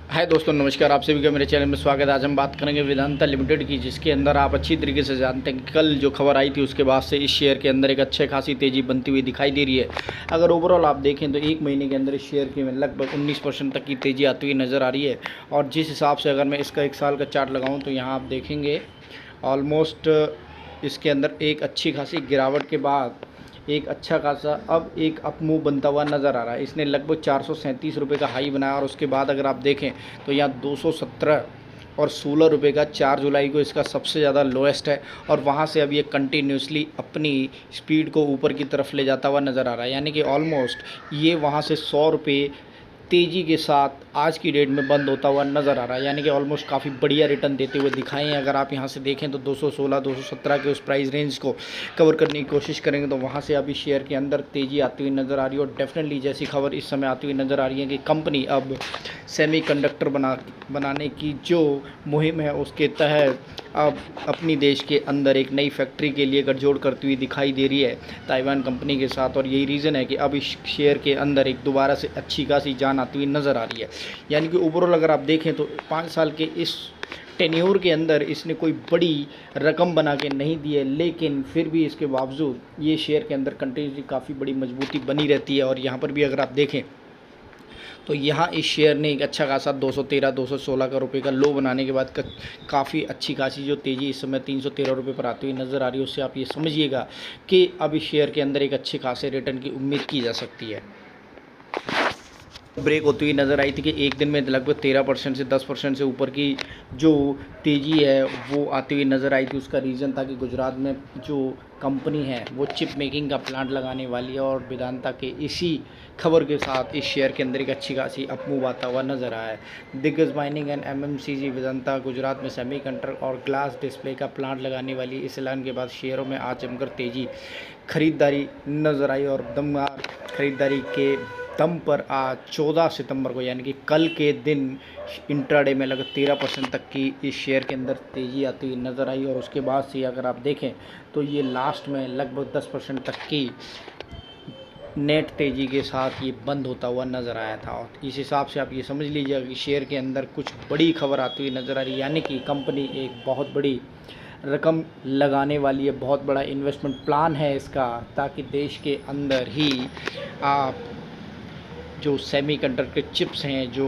हाय दोस्तों, नमस्कार। आप सभी का मेरे चैनल में स्वागत है। आज हम बात करेंगे वेदांता लिमिटेड की, जिसके अंदर आप अच्छी तरीके से जानते हैं कि कल जो खबर आई थी उसके बाद से इस शेयर के अंदर एक अच्छे खासी तेज़ी बनती हुई दिखाई दे रही है। अगर ओवरऑल आप देखें तो एक महीने के अंदर इस शेयर की में लगभग 19% तक की तेज़ी आती हुई नज़र आ रही है। और जिस हिसाब से अगर मैं इसका 1 साल का चार्ट लगाऊँ तो यहाँ आप देखेंगे ऑलमोस्ट इसके अंदर एक अच्छी खासी गिरावट के बाद एक अच्छा खासा अब एक अप मूव बनता हुआ नज़र आ रहा है। इसने लगभग 437 रुपये का हाई बनाया और उसके बाद अगर आप देखें तो यहाँ 217 और 16 रुपये का 4 जुलाई को इसका सबसे ज़्यादा लोएस्ट है। और वहाँ से अब ये कंटिन्यूसली अपनी स्पीड को ऊपर की तरफ ले जाता हुआ नज़र आ रहा है, यानी कि ऑलमोस्ट ये वहाँ से 100 रुपये तेज़ी के साथ आज की डेट में बंद होता हुआ नज़र आ रहा है, यानी कि ऑलमोस्ट काफ़ी बढ़िया रिटर्न देते हुए दिखाए हैं। अगर आप यहाँ से देखें तो 216 217 के उस प्राइस रेंज को कवर करने की कोशिश करेंगे तो वहाँ से अभी शेयर के अंदर तेज़ी आती हुई नज़र आ रही है। और डेफिनेटली जैसी खबर इस समय आती हुई नज़र आ रही है कि कंपनी अब सेमीकंडक्टर बनाने की जो मुहिम है उसके तहत अब अपनी देश के अंदर एक नई फैक्ट्री के लिए गठजोड़ करती हुई दिखाई दे रही है ताइवान कंपनी के साथ। और यही रीज़न है कि अब इस शेयर के अंदर एक दोबारा से अच्छी खासी जान आती हुई नज़र आ रही है। यानी कि ओवरऑल अगर आप देखें तो 5 साल के इस टेन्योर के अंदर इसने कोई बड़ी रकम बना के नहीं दी है, लेकिन फिर भी इसके बावजूद ये शेयर के अंदर कंटिन्यूसली काफ़ी बड़ी मजबूती बनी रहती है। और यहाँ पर भी अगर आप देखें तो यहाँ इस शेयर ने एक अच्छा खासा 213 216 का रुपये का लो बनाने के बाद काफ़ी अच्छी खासी जो तेज़ी इस समय 313 रुपये पर आती हुई नज़र आ रही है। उससे आप ये समझिएगा कि अब इस शेयर के अंदर एक अच्छे खासे रिटर्न की उम्मीद की जा सकती है। ब्रेक होती हुई नज़र आई थी कि एक दिन में लगभग 13% से 10% से ऊपर की जो तेज़ी है वो आती हुई नज़र आई थी। उसका रीज़न था कि गुजरात में जो कंपनी है वो चिप मेकिंग का प्लांट लगाने वाली है। और वेदांता के इसी खबर के साथ इस शेयर के अंदर एक अच्छी खासी अपमूव आता हुआ नज़र आया है। दिग्गज mining and MMCG Vedanta Gujarat में सेमीकंडक्टर और ग्लास डिस्प्ले का प्लांट लगाने वाली इस ऐलान के बाद शेयरों में आज जमकर तेज़ी खरीदारी नज़र आई। और दमदार खरीदारी के दम पर आज 14 सितंबर को यानी कि कल के दिन इंट्राडे में लगभग 13% तक की इस शेयर के अंदर तेज़ी आती हुई नज़र आई। और उसके बाद से अगर आप देखें तो ये लास्ट में लगभग 10% तक की नेट तेज़ी के साथ ये बंद होता हुआ नज़र आया था। और इस हिसाब से आप ये समझ लीजिएगा कि शेयर के अंदर कुछ बड़ी खबर आती हुई नज़र आ रही है, यानी कि कंपनी एक बहुत बड़ी रकम लगाने वाली है, बहुत बड़ा इन्वेस्टमेंट प्लान है इसका, ताकि देश के अंदर ही आप जो सेमीकंडक्टर चिप्स हैं जो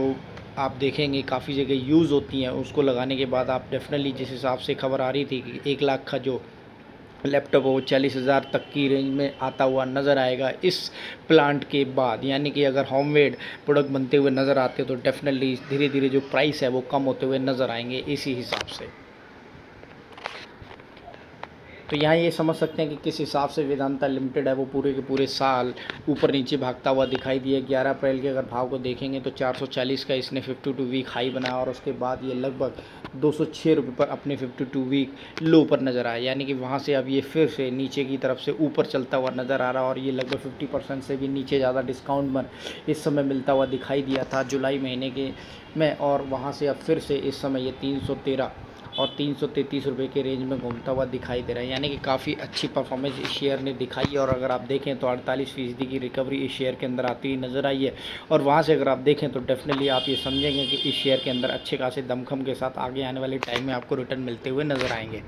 आप देखेंगे काफ़ी जगह यूज़ होती हैं, उसको लगाने के बाद आप डेफिनेटली जिस हिसाब से खबर आ रही थी कि 1 लाख का जो लैपटॉप वो 40,000 तक की रेंज में आता हुआ नज़र आएगा इस प्लांट के बाद। यानी कि अगर होममेड प्रोडक्ट बनते हुए नज़र आते तो डेफिनेटली धीरे धीरे जो प्राइस है वो कम होते हुए नज़र आएंगे इसी हिसाब से। तो यहाँ ये समझ सकते हैं कि किस हिसाब से वेदांता लिमिटेड है वो पूरे के पूरे साल ऊपर नीचे भागता हुआ दिखाई दिया। 11 अप्रैल के अगर भाव को देखेंगे तो 440 का इसने 52 वीक हाई बनाया और उसके बाद ये लगभग 206 रुपये पर अपने 52 वीक लो पर नज़र आया, यानी कि वहाँ से अब ये फिर से नीचे की तरफ से ऊपर चलता हुआ नज़र आ रहा है। और ये लगभग 50% से भी नीचे ज़्यादा डिस्काउंट पर इस समय मिलता हुआ दिखाई दिया था जुलाई महीने के में। और वहाँ से अब फिर से इस समय ये 313 और 333 रुपये के रेंज में घूमता हुआ दिखाई दे रहा है, यानी कि काफ़ी अच्छी परफॉर्मेंस इस शेयर ने दिखाई है। और अगर आप देखें तो 48% की रिकवरी इस शेयर के अंदर आती हुई नज़र आई है। और वहाँ से अगर आप देखें तो डेफिनेटली आप ये समझेंगे कि इस शेयर के अंदर अच्छे खासे दमखम के साथ आगे आने वाले टाइम में आपको रिटर्न मिलते हुए नज़र आएंगे।